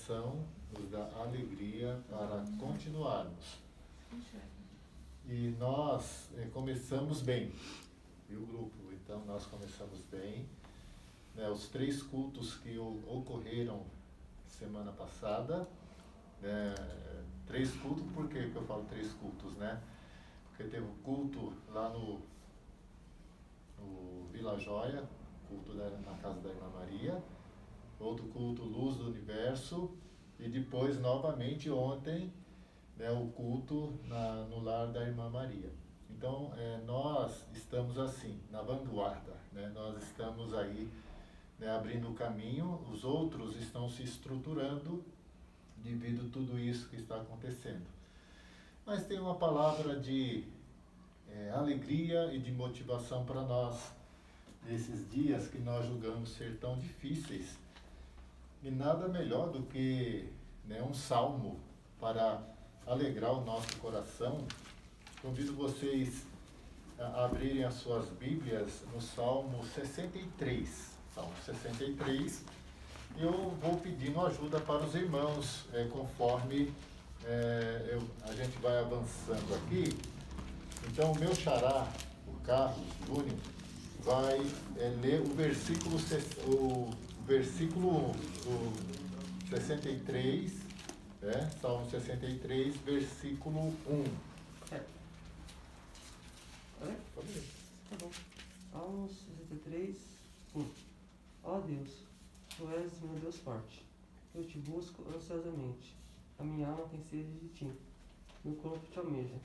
motivação, nos dá alegria para continuarmos. E nós começamos bem, viu, grupo? Então, nós começamos bem. Né, os 3 cultos que ocorreram semana passada, né, 3 cultos, por que eu falo 3 cultos, né? Porque teve o culto lá no Vila Joia, culto na casa da Irmã Maria, outro culto Luz do Universo, e depois, novamente, ontem, né, o culto no lar da Irmã Maria. Então, nós estamos assim, na vanguarda, né? Nós estamos aí, né, abrindo o caminho, os outros estão se estruturando devido a tudo isso que está acontecendo. Mas tem uma palavra de alegria e de motivação para nós, nesses dias que nós julgamos ser tão difíceis. E nada melhor do que, né, um salmo para alegrar o nosso coração. Convido vocês a abrirem as suas Bíblias no Salmo 63. Salmo 63. Eu vou pedindo ajuda para os irmãos, conforme a gente vai avançando aqui. Então, o meu xará, o Carlos Júnior, vai ler o versículo 63, Salmo 63, versículo 1. Pode ler. Tá bom. Salmo 63, 1. Ó Deus, Tu és meu Deus forte. Eu te busco ansiosamente. A minha alma tem sede de ti. Meu corpo te almeja,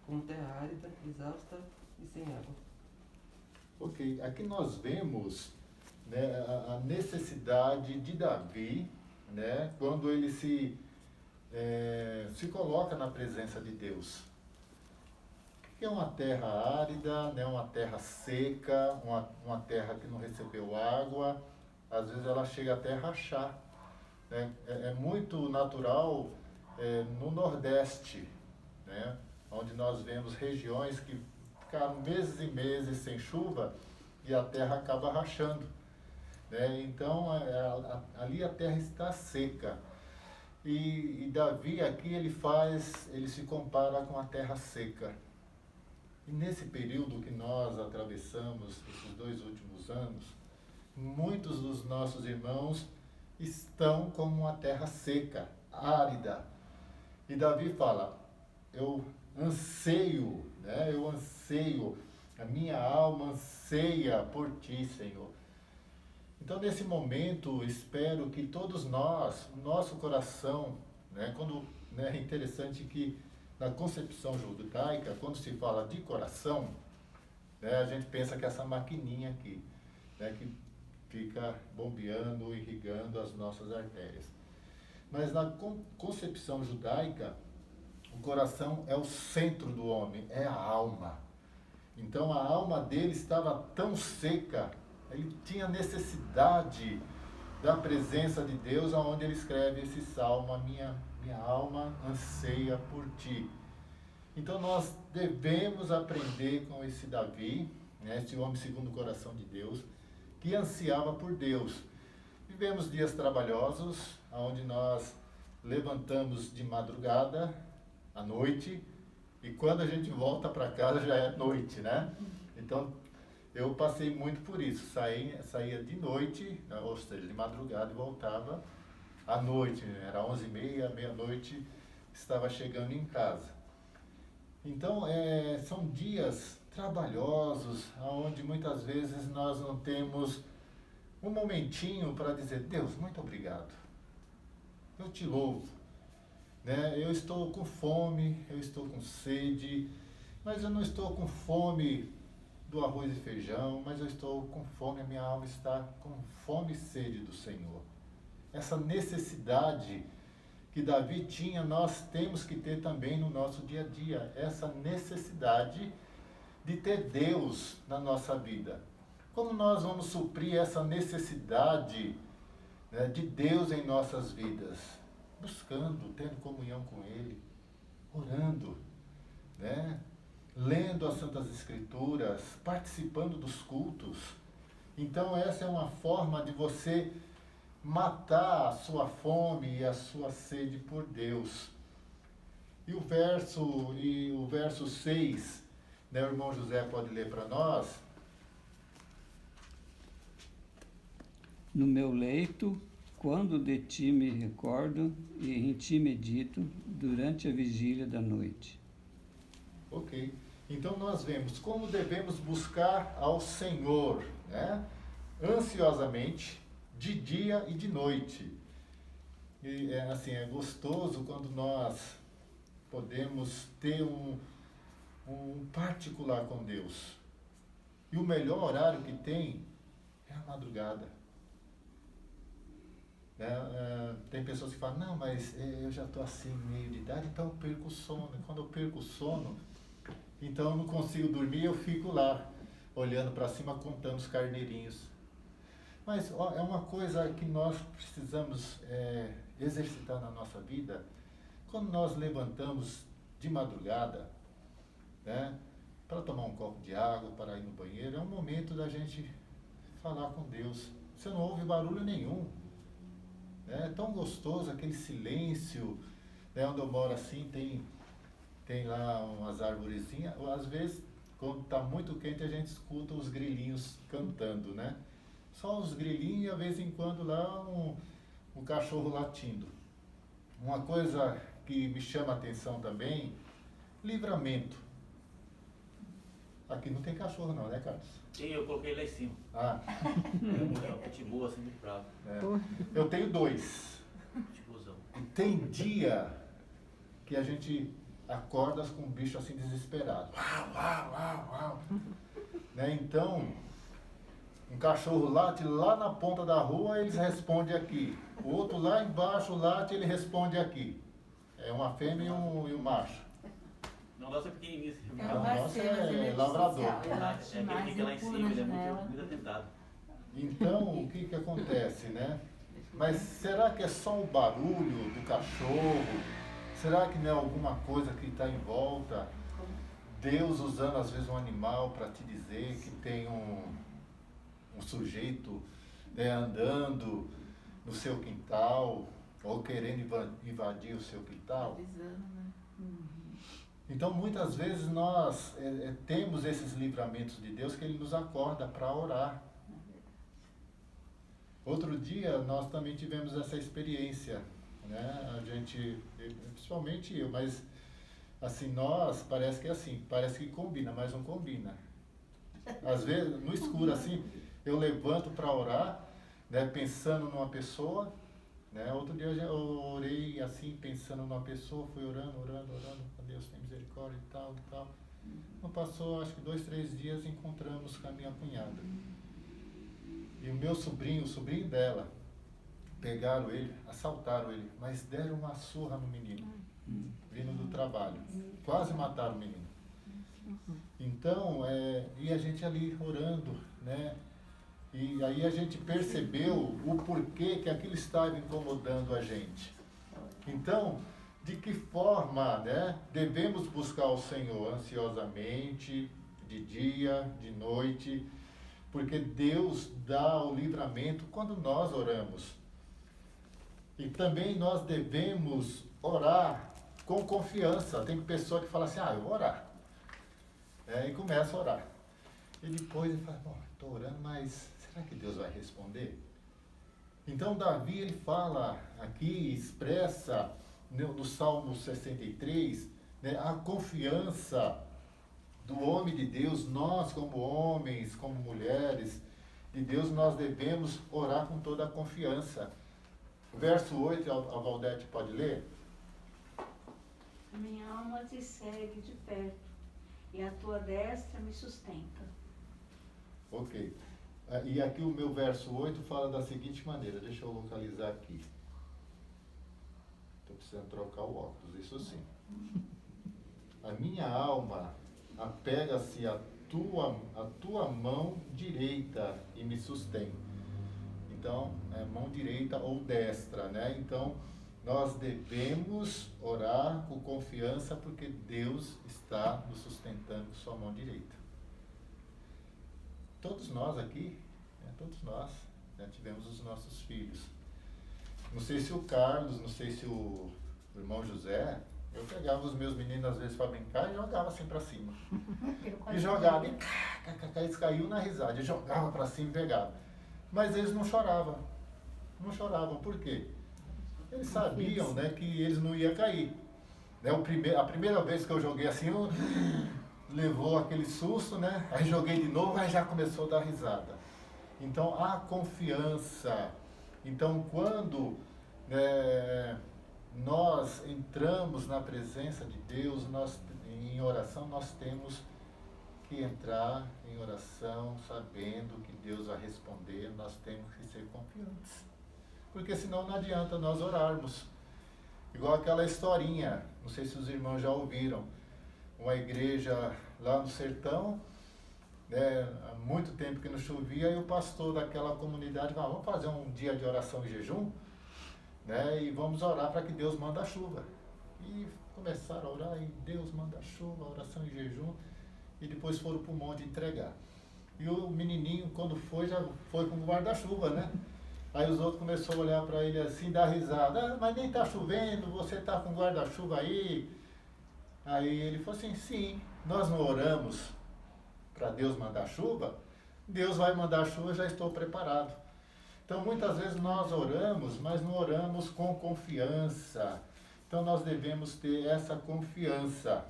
como terra árida, exausta e sem água. Ok, aqui nós vemos, né, a necessidade de Davi, né, quando ele se coloca na presença de Deus. Que é uma terra árida, né, uma terra seca, uma terra que não recebeu água, às vezes ela chega até a rachar. Né? É muito natural no Nordeste, né, onde nós vemos regiões que ficaram meses e meses sem chuva e a terra acaba rachando. Né? Então, ali a terra está seca. E Davi aqui ele se compara com a terra seca. E nesse período que nós atravessamos, esses 2 últimos anos, muitos dos nossos irmãos estão como uma terra seca, árida. E Davi fala, eu anseio, a minha alma anseia por ti, Senhor. Então, nesse momento, espero que todos nós, nosso coração, né, é interessante que na concepção judaica, quando se fala de coração, né, a gente pensa que essa maquininha aqui, né, que fica bombeando, irrigando as nossas artérias. Mas na concepção judaica, o coração é o centro do homem, é a alma. Então a alma dele estava tão seca, ele tinha necessidade da presença de Deus, aonde ele escreve esse salmo, minha alma anseia por ti. Então nós devemos aprender com esse Davi, né, esse homem segundo o coração de Deus, que ansiava por Deus. Vivemos dias trabalhosos, onde nós levantamos de madrugada, à noite, e quando a gente volta para casa já é noite, né? Então, eu passei muito por isso. Saía de noite, ou seja, de madrugada, e voltava à noite. Era 11h30, meia-noite, estava chegando em casa. Então, são dias trabalhosos, onde muitas vezes nós não temos um momentinho para dizer, Deus, muito obrigado. Eu te louvo. Né? Eu estou com fome, eu estou com sede, mas eu não estou com fome do arroz e feijão, mas eu estou com fome, a minha alma está com fome e sede do Senhor. Essa necessidade que Davi tinha, nós temos que ter também no nosso dia a dia, essa necessidade de ter Deus na nossa vida. Como nós vamos suprir essa necessidade, né, de Deus em nossas vidas? Buscando, tendo comunhão com Ele, orando, né? Lendo as Santas Escrituras, participando dos cultos. Então essa é uma forma de você matar a sua fome e a sua sede por Deus. E o verso 6, né, o irmão José pode ler para nós. No meu leito, quando de ti me recordo e em ti medito durante a vigília da noite. Ok. Então nós vemos como devemos buscar ao Senhor, né? Ansiosamente, de dia e de noite. E é gostoso quando nós podemos ter um particular com Deus. E o melhor horário que tem é a madrugada. Né? Tem pessoas que falam, não, mas eu já estou assim, meio de idade, então eu perco o sono. E quando eu perco o sono, então eu não consigo dormir, eu fico lá, olhando para cima, contando os carneirinhos. Mas é uma coisa que nós precisamos exercitar na nossa vida. Quando nós levantamos de madrugada, né, para tomar um copo de água, para ir no banheiro, é um momento da gente falar com Deus. Você não ouve barulho nenhum. É tão gostoso aquele silêncio, né, onde eu moro assim, tem lá umas arvorezinhas. Às vezes, quando está muito quente, a gente escuta os grilinhos cantando, né? Só os grilinhos e, de vez em quando, lá um cachorro latindo. Uma coisa que me chama a atenção também, Livramento. Aqui não tem cachorro não, né, Carlos? Sim, eu coloquei lá em cima. Ah, É um pitbull assim, muito bravo. eu tenho 2. Pitbullzão. E tem dia que a gente acorda com um bicho assim desesperado. Uau, uau, uau, uau. Né? Então, um cachorro late lá na ponta da rua, eles respondem aqui. O outro lá embaixo late, ele responde aqui. É uma fêmea e um macho. Não, nossa é pequenininho assim. É um nosso é lavrador. É aquele que fica lá em cima, ele é muito atentado. Então, o que acontece, né? Mas será que é só o barulho do cachorro? Será que não é alguma coisa que está em volta? Deus usando às vezes um animal para te dizer que tem um sujeito, né, andando no seu quintal ou querendo invadir o seu quintal? Avisando, né? Então, muitas vezes nós temos esses livramentos de Deus que Ele nos acorda para orar. Outro dia, nós também tivemos essa experiência, né? A gente, principalmente eu, mas assim, nós, parece que combina, mas não combina. Às vezes, no escuro, assim, eu levanto para orar, né, pensando numa pessoa, né? Outro dia eu orei assim, pensando numa pessoa, fui orando, a Deus tem misericórdia e tal, e tal. Não passou, acho que 2, 3 dias, encontramos com a minha cunhada. E o meu sobrinho, o sobrinho dela, pegaram ele, assaltaram ele, mas deram uma surra no menino, vindo do trabalho. Quase mataram o menino. Então, e a gente ali orando, né? E aí a gente percebeu o porquê que aquilo estava incomodando a gente. Então, de que forma, né, devemos buscar o Senhor ansiosamente, de dia, de noite, porque Deus dá o livramento quando nós oramos. E também nós devemos orar com confiança. Tem pessoa que fala assim, eu vou orar. E começa a orar. E depois ele fala, bom, estou orando, mas será que Deus vai responder? Então Davi, ele fala aqui, expressa no Salmo 63, né, a confiança do homem de Deus. Nós, como homens, como mulheres de Deus, nós devemos orar com toda a confiança. O verso 8, a Valdete pode ler? A minha alma te segue de perto, e a tua destra me sustenta. Ok. E aqui o meu verso 8 fala da seguinte maneira, deixa eu localizar aqui. Estou precisando trocar o óculos, isso sim. A minha alma apega-se à tua mão direita e me sustém. Então, mão direita ou destra, né? Então, nós devemos orar com confiança porque Deus está nos sustentando com sua mão direita. Todos nós aqui, todos nós, tivemos os nossos filhos. Não sei se o Carlos, não sei se o irmão José, eu pegava os meus meninos às vezes para brincar e jogava assim para cima. E jogava, e eles caíam na risada, e jogava para cima e pegava. Mas eles não choravam. Não choravam, por quê? Eles sabiam, né, que eles não iam cair. Né, a primeira vez que eu joguei assim, levou aquele susto, né? Aí joguei de novo, aí já começou a dar risada. Então, a confiança. Então, quando nós entramos na presença de Deus, em oração, nós temos que entrar em oração sabendo que Deus vai responder, nós temos que ser confiantes. Porque senão não adianta nós orarmos. Igual aquela historinha, não sei se os irmãos já ouviram, uma igreja lá no sertão, né, há muito tempo que não chovia, e o pastor daquela comunidade falou, vamos fazer um dia de oração e jejum, né, e vamos orar para que Deus mande a chuva. E começaram a orar, e Deus manda a chuva, oração e jejum, e depois foram para o monte entregar. E o menininho, quando foi, já foi com o guarda-chuva, né? Aí os outros começaram a olhar para ele assim, dar risada. Mas nem está chovendo, você está com guarda-chuva aí. Aí ele falou assim, sim, nós não oramos para Deus mandar chuva. Deus vai mandar chuva, já estou preparado. Então muitas vezes nós oramos, mas não oramos com confiança. Então nós devemos ter essa confiança.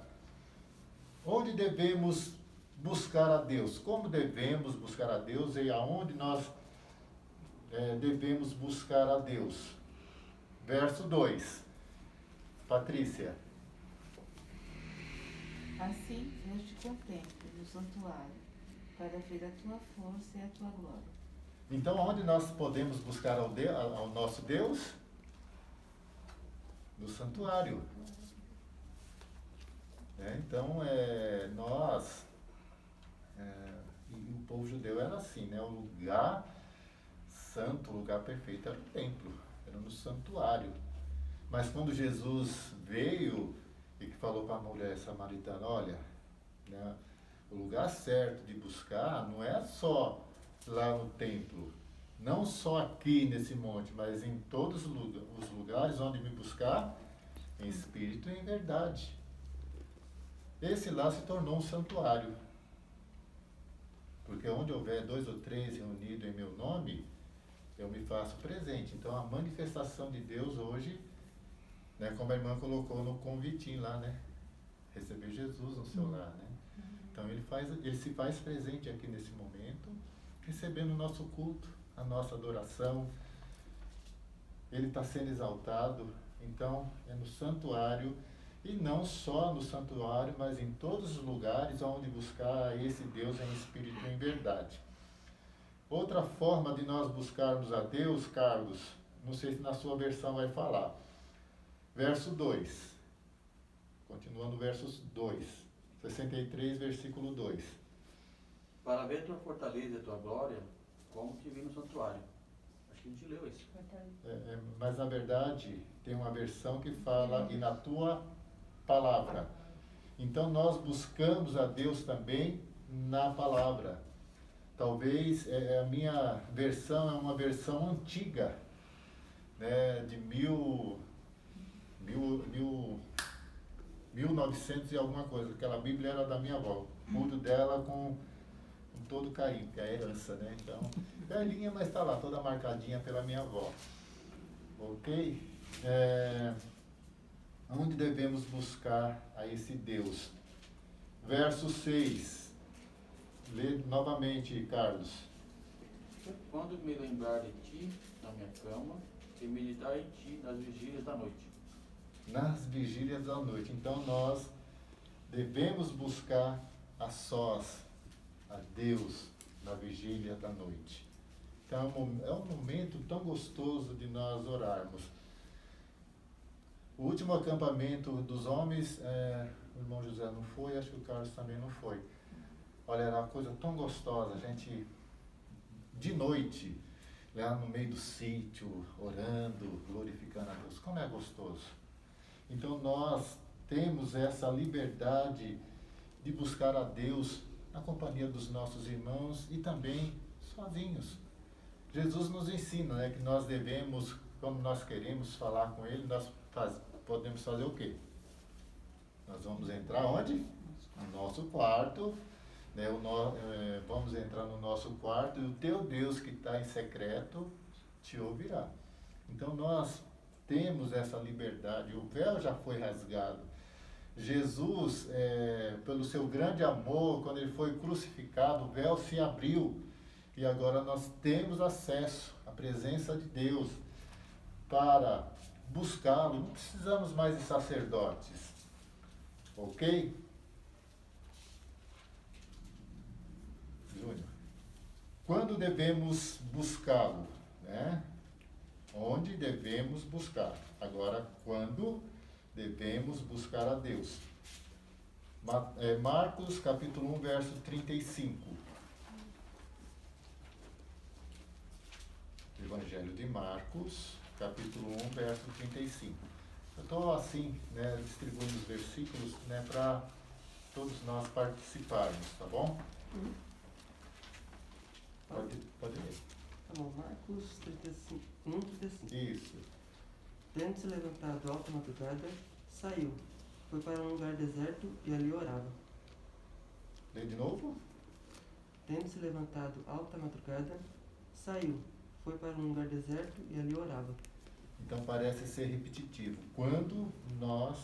Onde devemos buscar a Deus? Como devemos buscar a Deus e aonde nós devemos buscar a Deus? Verso 2. Patrícia. Assim eu te contemplo no santuário, para ver a tua força e a tua glória. Então, onde nós podemos buscar ao nosso Deus? No santuário. Então, nós, e o povo judeu era assim, né? O lugar santo, o lugar perfeito era o templo, era no santuário. Mas quando Jesus veio e que falou para a mulher samaritana, olha, né, o lugar certo de buscar não é só lá no templo, não só aqui nesse monte, mas em todos os lugares onde me buscar, em espírito e em verdade. Esse lá se tornou um santuário. Porque onde houver 2 ou 3 reunidos em meu nome, eu me faço presente. Então a manifestação de Deus hoje, né, como a irmã colocou no convitinho lá, né? Receber Jesus no seu lar, né? Então ele se faz presente aqui nesse momento, recebendo o nosso culto, a nossa adoração. Ele está sendo exaltado. Então é no santuário, e não só no santuário, mas em todos os lugares onde buscar esse Deus em espírito e em verdade. Outra forma de nós buscarmos a Deus, Carlos, não sei se na sua versão vai falar. Verso 2. Continuando o verso 2. 63, versículo 2. Para ver tua fortaleza e tua glória, como te vi no santuário. Acho que a gente leu isso. Mas na verdade, tem uma versão que fala, e na tua palavra. Então nós buscamos a Deus também na palavra. Talvez a minha versão é uma versão antiga, né, de 1900 e alguma coisa. Aquela Bíblia era da minha avó. Mudo dela com todo carinho, que é a herança, né? Então, velhinha, mas está lá, toda marcadinha pela minha avó. Ok? Onde devemos buscar a esse Deus? Verso 6. Lê novamente, Carlos. Quando me lembrar de ti na minha cama, e meditar em ti nas vigílias da noite. Nas vigílias da noite. Então nós devemos buscar a sós, a Deus, na vigília da noite. Então é um momento tão gostoso de nós orarmos. O último acampamento dos homens, o irmão José não foi, acho que o Carlos também não foi. Olha, era uma coisa tão gostosa, a gente, de noite, lá no meio do sítio, orando, glorificando a Deus. Como é gostoso. Então nós temos essa liberdade de buscar a Deus na companhia dos nossos irmãos e também sozinhos. Jesus nos ensina, né, que nós devemos quando nós queremos falar com Ele, nós podemos fazer o quê? Nós vamos entrar onde? No nosso quarto, né? Vamos entrar no nosso quarto e o teu Deus que está em secreto te ouvirá. Então nós temos essa liberdade, o véu já foi rasgado. Jesus, pelo seu grande amor, quando ele foi crucificado, o véu se abriu e agora nós temos acesso à presença de Deus para buscá-lo. Não precisamos mais de sacerdotes, ok? Júnior, quando devemos buscá-lo, né? Onde devemos buscar? Agora, quando devemos buscar a Deus? Marcos, capítulo 1, verso 35. Evangelho de Marcos, capítulo 1, verso 35. Eu estou assim, né, distribuindo os versículos, né, para todos nós participarmos, tá bom? Pode ler. Tá bom, Marcos 35, 35. Isso. Tendo se levantado alta madrugada, saiu, foi para um lugar deserto e ali orava. Lê de novo? Tendo se levantado alta madrugada, saiu, foi para um lugar deserto e ali orava. Então parece ser repetitivo. Quando nós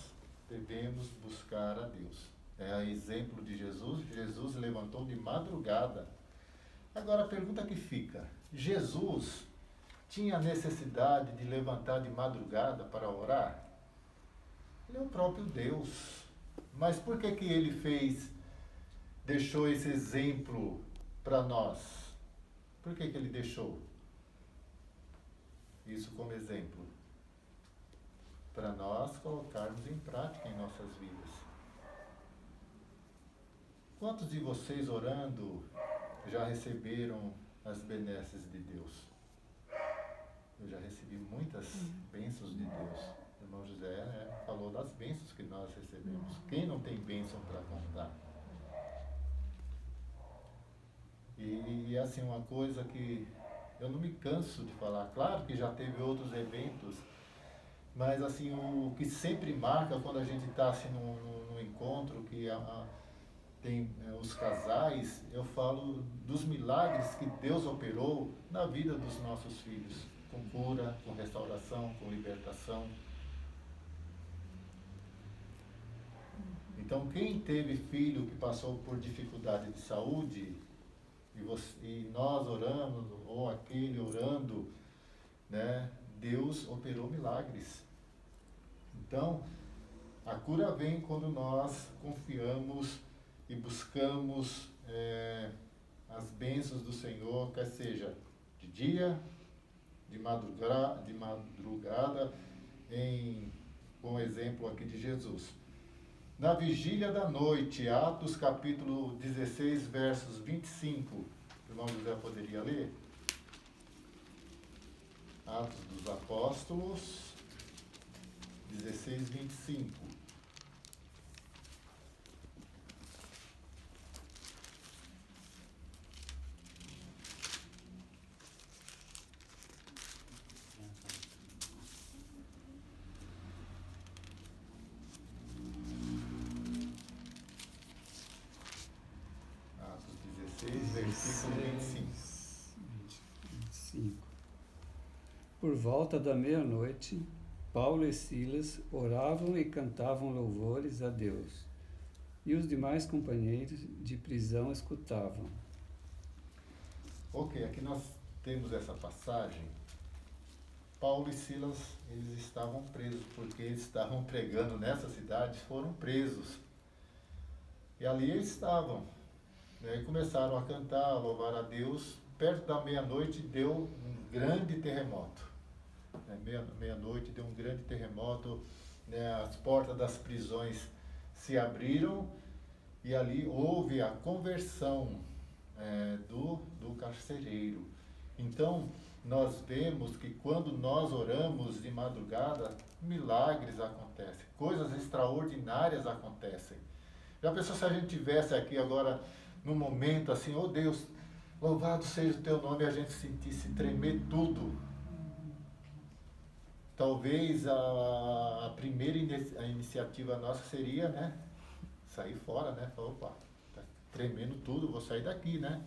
devemos buscar a Deus? É exemplo de Jesus. Jesus levantou de madrugada. Agora a pergunta que fica: Jesus tinha necessidade de levantar de madrugada para orar? Ele é o próprio Deus. Mas por que ele deixou esse exemplo para nós? Por que ele deixou isso como exemplo? Para nós colocarmos em prática em nossas vidas. Quantos de vocês orando já receberam as benesses de Deus? Eu já recebi muitas bênçãos de Deus. O irmão José, né, falou das bênçãos que nós recebemos. Quem não tem bênção para contar? E assim, uma coisa que eu não me canso de falar. Claro que já teve outros eventos, mas assim, o que sempre marca quando a gente está assim, num encontro que tem os casais, eu falo dos milagres que Deus operou na vida dos nossos filhos, com cura, com restauração, com libertação. Então, quem teve filho que passou por dificuldade de saúde, e nós oramos, ou aquele orando, né, Deus operou milagres. Então, a cura vem quando nós confiamos e buscamos as bênçãos do Senhor, quer seja de dia, de madrugada, com o exemplo aqui de Jesus. Na vigília da noite, Atos capítulo 16, versos 25. O irmão José poderia ler? Atos dos Apóstolos, 16, 25. Versículo 25. 25. Por volta da meia-noite, Paulo e Silas oravam e cantavam louvores a Deus, e os demais companheiros de prisão escutavam. Ok, aqui nós temos essa passagem. Paulo e Silas, eles estavam presos, porque eles estavam pregando nessa cidade, foram presos. E ali eles estavam. E começaram a cantar, a louvar a Deus. Perto da meia-noite deu um grande terremoto. Meia-noite deu um grande terremoto, né? As portas das prisões se abriram e ali houve a conversão do carcereiro. Então, nós vemos que quando nós oramos de madrugada, milagres acontecem, coisas extraordinárias acontecem. Já pensou se a gente tivesse aqui agora num momento assim, oh Deus, louvado seja o teu nome, e a gente sentisse tremer tudo. talvez a primeira a iniciativa nossa seria, né, sair fora, né, falar, opa, tá tremendo tudo, vou sair daqui, né?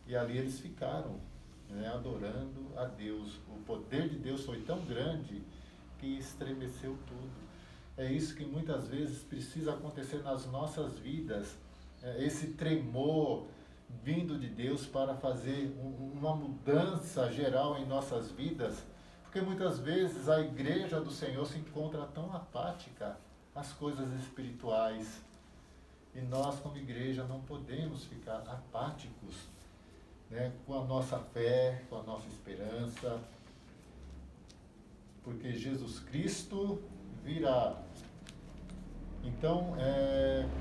E ali eles ficaram, né, adorando a Deus. O poder de Deus foi tão grande que estremeceu tudo. É isso que muitas vezes precisa acontecer nas nossas vidas, esse tremor vindo de Deus para fazer uma mudança geral em nossas vidas, porque muitas vezes a igreja do Senhor se encontra tão apática às coisas espirituais, e nós como igreja não podemos ficar apáticos, né, com a nossa fé, com a nossa esperança, porque Jesus Cristo virá. Então,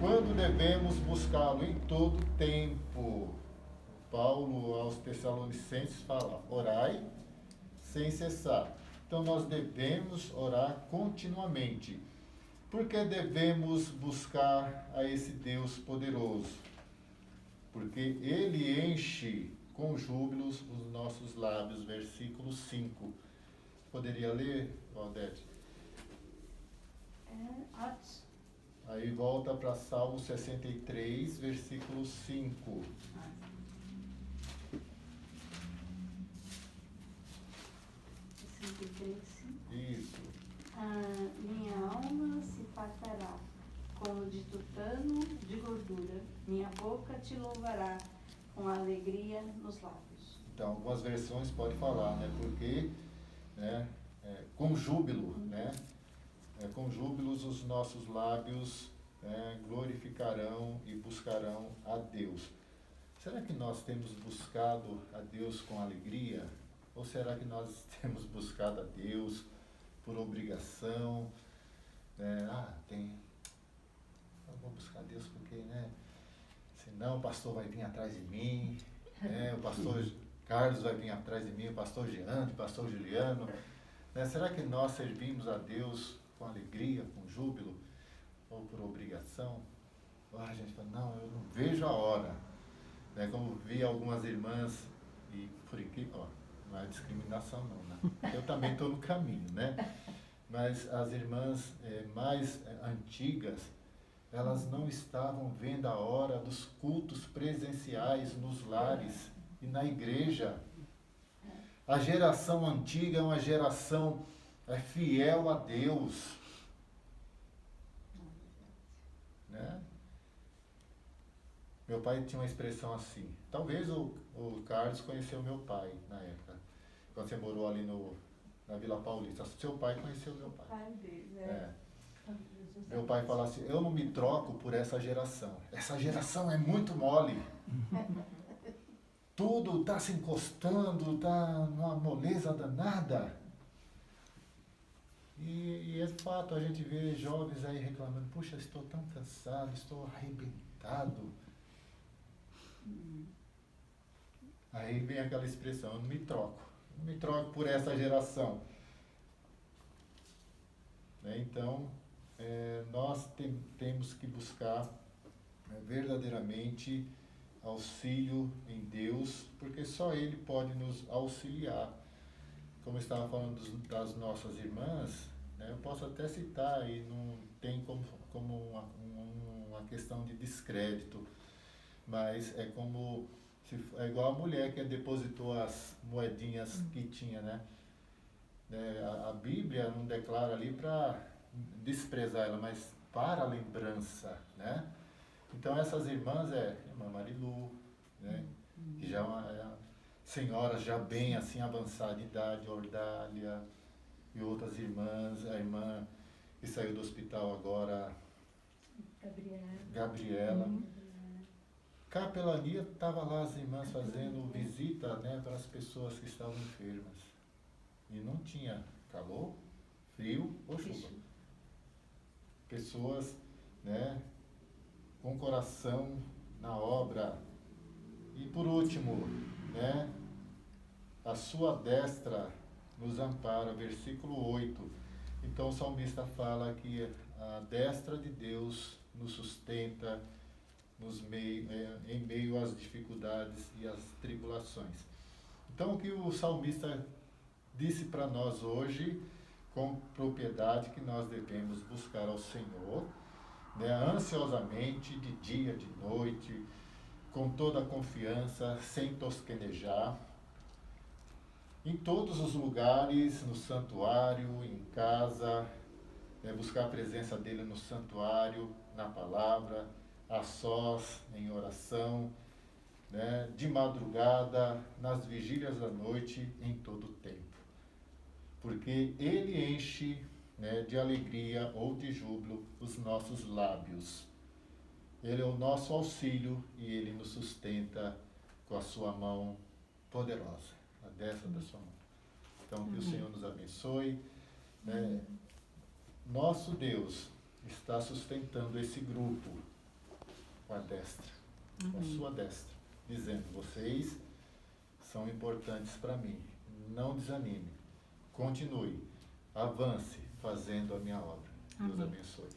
quando devemos buscá-lo? Em todo tempo. Paulo aos Tessalonicenses fala, orai sem cessar. Então, nós devemos orar continuamente. Por que devemos buscar a esse Deus poderoso? Porque Ele enche com júbilos os nossos lábios. Versículo 5. Poderia ler, Valdete? Atos. Aí volta para Salmo 63, versículo 5. Isso. Minha alma se fartará como de tutano de gordura, minha boca te louvará com alegria nos lábios. Então, algumas versões podem falar, né? Porque, né, com júbilo, né? Com júbilos os nossos lábios glorificarão e buscarão a Deus. Será que nós temos buscado a Deus com alegria? Ou será que nós temos buscado a Deus por obrigação? Eu vou buscar a Deus porque, né? Senão o pastor vai vir atrás de mim, o pastor Carlos vai vir atrás de mim, o pastor Jean, o pastor Juliano. Será que nós servimos a Deus com alegria, com júbilo, ou por obrigação? A gente fala, não, eu não vejo a hora. Como vi algumas irmãs, e por aqui, não é discriminação não, né? Eu também estou no caminho, né? Mas as irmãs mais antigas, elas não estavam vendo a hora dos cultos presenciais nos lares e na igreja. A geração antiga é uma geração fiel a Deus, né? Meu pai tinha uma expressão assim, talvez o Carlos conheceu meu pai na época, quando você morou ali na Vila Paulista. Seu pai conheceu meu pai. Pai dele, Meu pai fala assim, eu não me troco por essa geração é muito mole. Tudo está se encostando, está numa moleza danada. E é fato, a gente vê jovens aí reclamando, puxa, estou tão cansado, estou arrebentado. Aí vem aquela expressão, eu não me troco por essa geração. Então, nós temos que buscar verdadeiramente auxílio em Deus, porque só Ele pode nos auxiliar. Como eu estava falando das nossas irmãs, eu posso até citar, e não tem como uma questão de descrédito, mas é igual a mulher que depositou as moedinhas que tinha, né? A Bíblia não declara ali para desprezar ela, mas para a lembrança, né? Então essas irmãs irmã Marilu, né? Que já senhoras já bem assim avançada de idade, Ordália, e outras irmãs, a irmã que saiu do hospital agora, Gabriela. Capelania, estava lá as irmãs fazendo visita, né, para as pessoas que estavam enfermas. E não tinha calor, frio ou chuva. Pessoas, né, com coração na obra. E por último, né, a sua destra nos ampara, versículo 8. Então o salmista fala que a destra de Deus nos sustenta em meio às dificuldades e às tribulações. Então o que o salmista disse para nós hoje com propriedade que nós devemos buscar ao Senhor, né, ansiosamente, de dia, de noite, com toda a confiança, sem tosquenejar, em todos os lugares, no santuário, em casa, né, buscar a presença dele no santuário, na palavra, a sós, em oração, né, de madrugada, nas vigílias da noite, em todo o tempo. Porque ele enche, né, de alegria ou de júbilo os nossos lábios. Ele é o nosso auxílio e ele nos sustenta com a sua mão poderosa, a destra da sua mão. Então, que o Senhor nos abençoe. Né? Nosso Deus está sustentando esse grupo com a destra, com a sua destra, dizendo: vocês são importantes para mim, não desanime, continue, avance fazendo a minha obra. Deus Amém. abençoe.